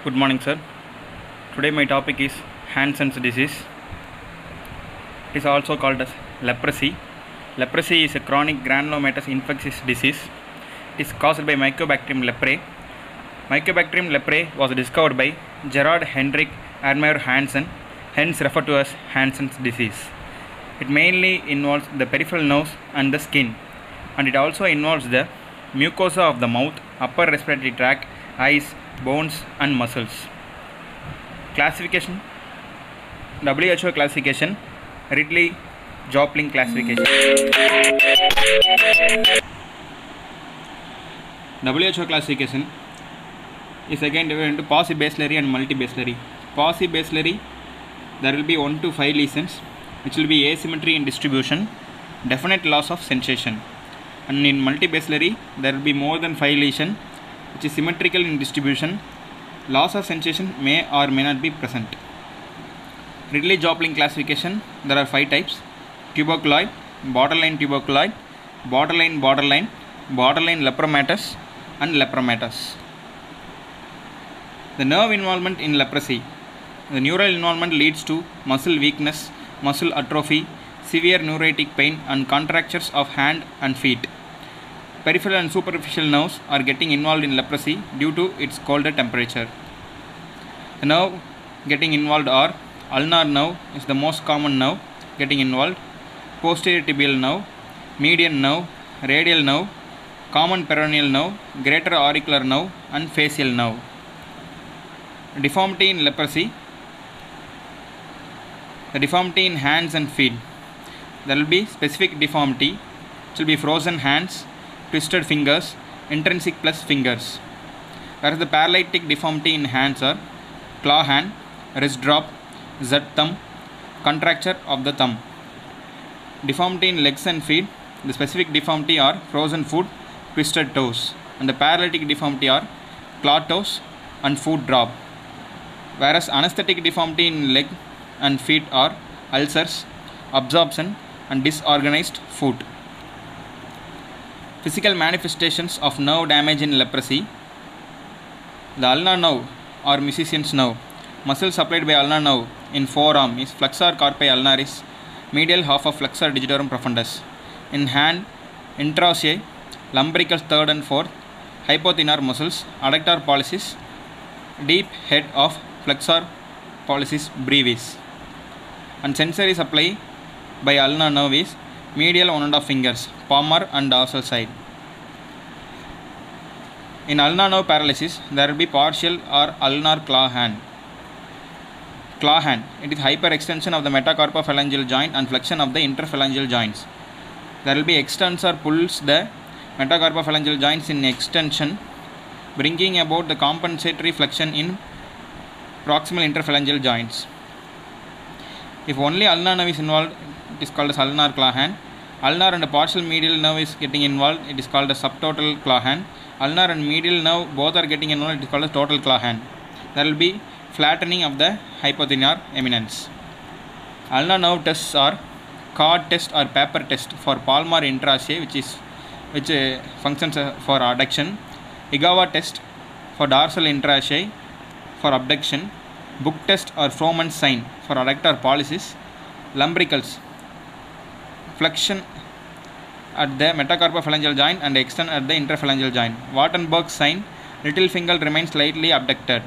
Good morning, sir. Today my topic is Hansen's disease. It is also called as leprosy. Leprosy is a chronic granulomatous infectious disease. It is caused by Mycobacterium leprae. Mycobacterium leprae was discovered by Gerard Hendrik Admire Hansen, hence referred to as Hansen's disease. It mainly involves the peripheral nerves and the skin, and it also involves the mucosa of the mouth, upper respiratory tract, eyes, bones and muscles. Classification: WHO classification, Ridley-Joplin classification. WHO classification is again divided into paucibacillary and multibacillary. Paucibacillary, there will be 1 to 5 lesions, which will be asymmetry in distribution, definite loss of sensation. And in multibacillary, there will be more than 5 lesions, which is symmetrical in distribution. Loss of sensation may or may not be present. Ridley-Joplin classification, there are 5 types: tuberculoid, borderline tuberculoid, borderline lepromatous and lepromatous. The nerve involvement in leprosy. The neural involvement leads to muscle weakness, muscle atrophy, severe neuritic pain and contractures of hand and feet. Peripheral and superficial nerves are getting involved in leprosy due to its colder temperature. The nerve getting involved are ulnar nerve is the most common nerve getting involved, posterior tibial nerve, median nerve, radial nerve, common peroneal nerve, greater auricular nerve and facial nerve. Deformity in leprosy. The deformity in hands and feet. There will be specific deformity, which will be frozen hands, twisted fingers, intrinsic plus fingers. Whereas the paralytic deformity in hands are claw hand, wrist drop, Z thumb, contracture of the thumb. Deformity in legs and feet. The specific deformity are frozen foot, twisted toes, and the paralytic deformity are claw toes and foot drop. Whereas anesthetic deformity in leg and feet are ulcers, absorption and disorganized foot. Physical manifestations of nerve damage in leprosy. The ulnar nerve or musician's nerve. Muscle supplied by ulnar nerve in forearm is flexor carpi ulnaris, medial half of flexor digitorum profundus. In hand, interossei, lumbricals 3rd and 4th, hypothenar muscles, adductor pollicis, deep head of flexor pollicis brevis. And sensory supply by ulnar nerve is medial 1½ fingers, palmar and dorsal side. In ulnar nerve paralysis, there will be partial or ulnar claw hand. Claw hand, it is hyperextension of the metacarpophalangeal joint and flexion of the interphalangeal joints. There will be extensor pulls the metacarpophalangeal joints in extension, bringing about the compensatory flexion in proximal interphalangeal joints. If only ulnar nerve is involved, it is called as ulnar claw hand. Ulnar and partial medial nerve is getting involved, it is called as subtotal claw hand. Ulnar and medial nerve both are getting involved, it is called as total claw hand. There will be flattening of the hypothenar eminence. Ulnar nerve tests are card test or paper test for palmar interossei, which functions for adduction. Igawa test for dorsal interossei for abduction. Book test or Frohman's sign for adductor pollicis. Lumbricals, flexion at the metacarpophalangeal joint and extend at the interphalangeal joint. Wartenberg's sign, little finger remains slightly abducted.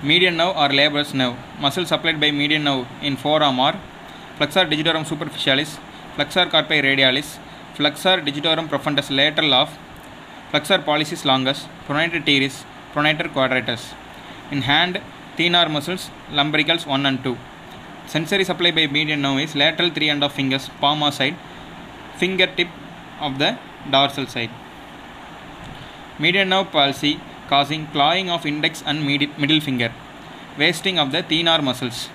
Median nerve or Leber's nerve. Muscle supplied by median nerve in forearm are flexor digitorum superficialis, flexor carpi radialis, flexor digitorum profundus lateral of flexor pollicis longus, pronator teres, pronator quadratus. In hand, thenar muscles, lumbricals 1 and 2. Sensory supply by median nerve is lateral 3½ fingers, palmar side, fingertip of the dorsal side. Median nerve palsy causing clawing of index and middle finger, wasting of the thenar muscles,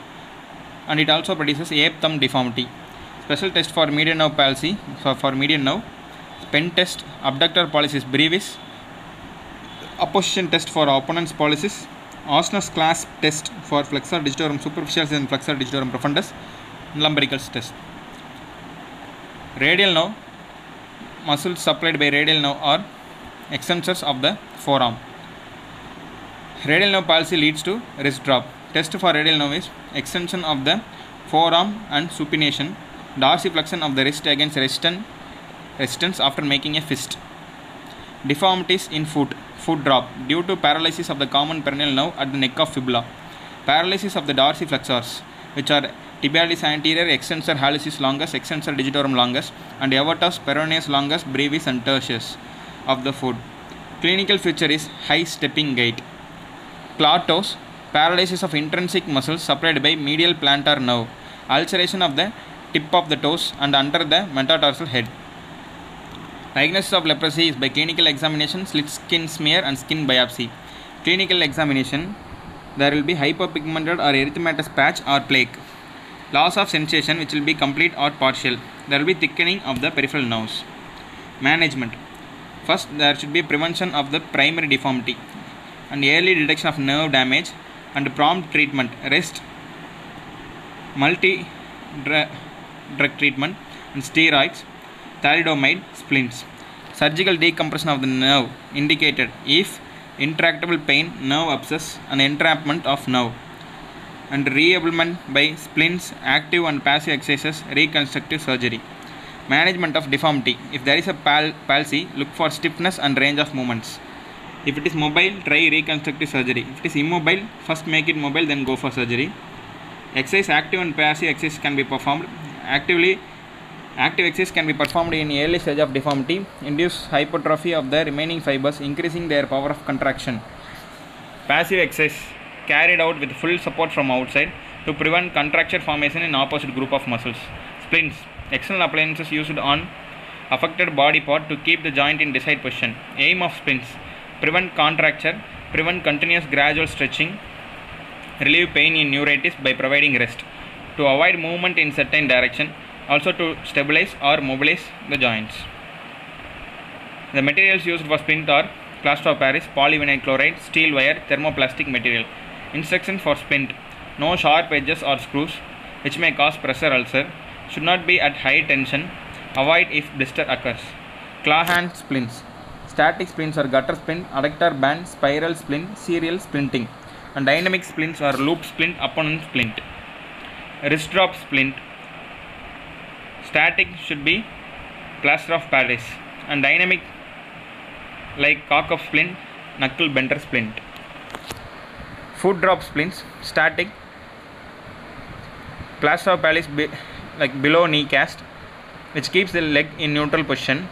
and it also produces ape thumb deformity. Special test for median nerve palsy, for median nerve, pen test, abductor pollicis brevis, opposition test for opponent's pollicis, Osner's clasp test for flexor digitorum superficialis and flexor digitorum profundus, lumbricals test. Radial nerve, muscles supplied by radial nerve are extensors of the forearm. Radial nerve palsy leads to wrist drop. Test for radial nerve is extension of the forearm and supination, dorsiflexion of the wrist against resistance after making a fist. Deformities in foot drop due to paralysis of the common peroneal nerve at the neck of fibula, paralysis of the dorsiflexors, which are tibialis anterior, extensor hallucis longus, extensor digitorum longus, and aortus, peroneus longus, brevis, and tertius of the foot. Clinical feature is high stepping gait. Claw toes, paralysis of intrinsic muscles supplied by medial plantar nerve, ulceration of the tip of the toes and under the metatarsal head. Diagnosis of leprosy is by clinical examination, slit skin smear, and skin biopsy. Clinical examination, there will be hyperpigmented or erythematous patch or plaque. Loss of sensation, which will be complete or partial. There will be thickening of the peripheral nerves. Management. First, there should be prevention of the primary deformity and early detection of nerve damage and prompt treatment. Rest, multi-drug treatment and steroids, thalidomide, splints. Surgical decompression of the nerve indicated if intractable pain, nerve abscess, and entrapment of nerve, and reablement by splints, active and passive exercises, reconstructive surgery. Management of deformity. If there is a palsy, look for stiffness and range of movements. If it is mobile, try reconstructive surgery. If it is immobile, first make it mobile, then go for surgery. Exercise, active and passive exercise can be performed. Active exercise can be performed in early stage of deformity, induce hypertrophy of the remaining fibers, increasing their power of contraction. Passive exercise carried out with full support from outside to prevent contracture formation in opposite group of muscles. Splints, external appliances used on affected body part to keep the joint in desired position. Aim of splints, prevent contracture, prevent continuous gradual stretching, relieve pain in neuritis by providing rest, to avoid movement in certain direction, also to stabilize or mobilize the joints. The materials used for splint are plaster of Paris, polyvinyl chloride, steel wire, thermoplastic material. Instructions for splint: no sharp edges or screws, which may cause pressure ulcer, should not be at high tension, avoid if blister occurs. Claw hand splints. Static splints are gutter splint, adductor band, spiral splint, serial splinting, and dynamic splints are loop splint, opponent splint. Wrist drop splint. Static should be plaster of Paris, and dynamic like cock of splint, knuckle bender splint. Foot drop splints. Static plaster of Paris like below knee cast, which keeps the leg in neutral position.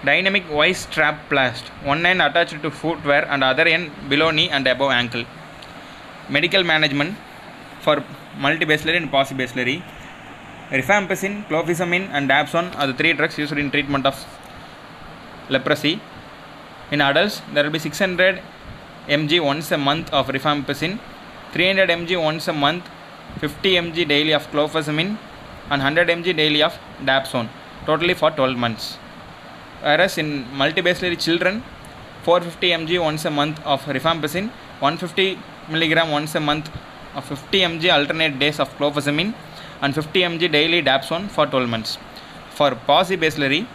Dynamic Y strap plast, one end attached to footwear and other end below knee and above ankle. Medical management for multibacillary and paucibacillary. Rifampicin, clofazimine, and dapsone are the three drugs used in treatment of leprosy. In adults, there will be 600 mg once a month of rifampicin, 300 mg once a month, 50 mg daily of clofazimine, and 100 mg daily of dapsone, totally for 12 months. Whereas in multibacillary children, 450 mg once a month of rifampicin, 150 mg once a month of 50 mg alternate days of clofazimine, and 50 mg daily dapsone for 12 months. For paucibacillary,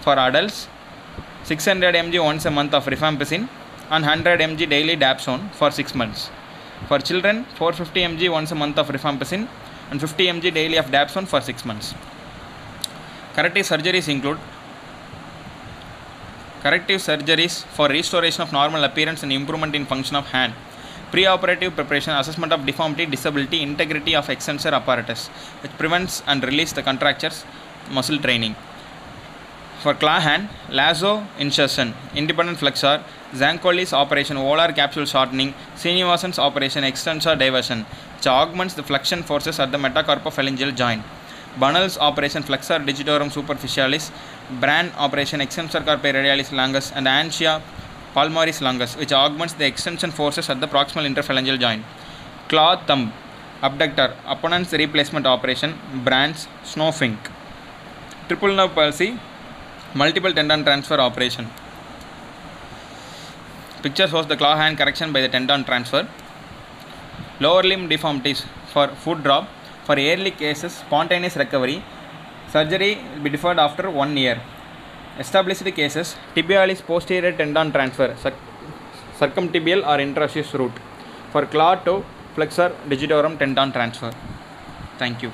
for adults, 600 mg once a month of rifampicin and 100 mg daily dapsone for 6 months. For children, 450 mg once a month of rifampicin and 50 mg daily of dapsone for 6 months. Corrective surgeries include corrective surgeries for restoration of normal appearance and improvement in function of hand. Preoperative preparation, assessment of deformity, disability, integrity of extensor apparatus, which prevents and releases the contractures, muscle training. For claw hand, lasso insertion, independent flexor, Zancoli's operation, volar capsule shortening, Srinivasan's operation, extensor diversion, which augments the flexion forces at the metacarpophalangeal joint. Bunnell's operation, flexor digitorum superficialis, Brand operation, extensor carpi radialis longus, and Antia palmaris longus, which augments the extension forces at the proximal interphalangeal joint. Claw thumb, abductor, opponent's replacement operation, Brand's Snowfink. Triple nerve palsy, multiple tendon transfer operation. Picture shows the claw hand correction by the tendon transfer. Lower limb deformities for foot drop. For early cases, spontaneous recovery. Surgery will be deferred after 1 year. Established cases, tibialis posterior tendon transfer, circumtibial or interosseous root. for claw to flexor digitorum tendon transfer. Thank you.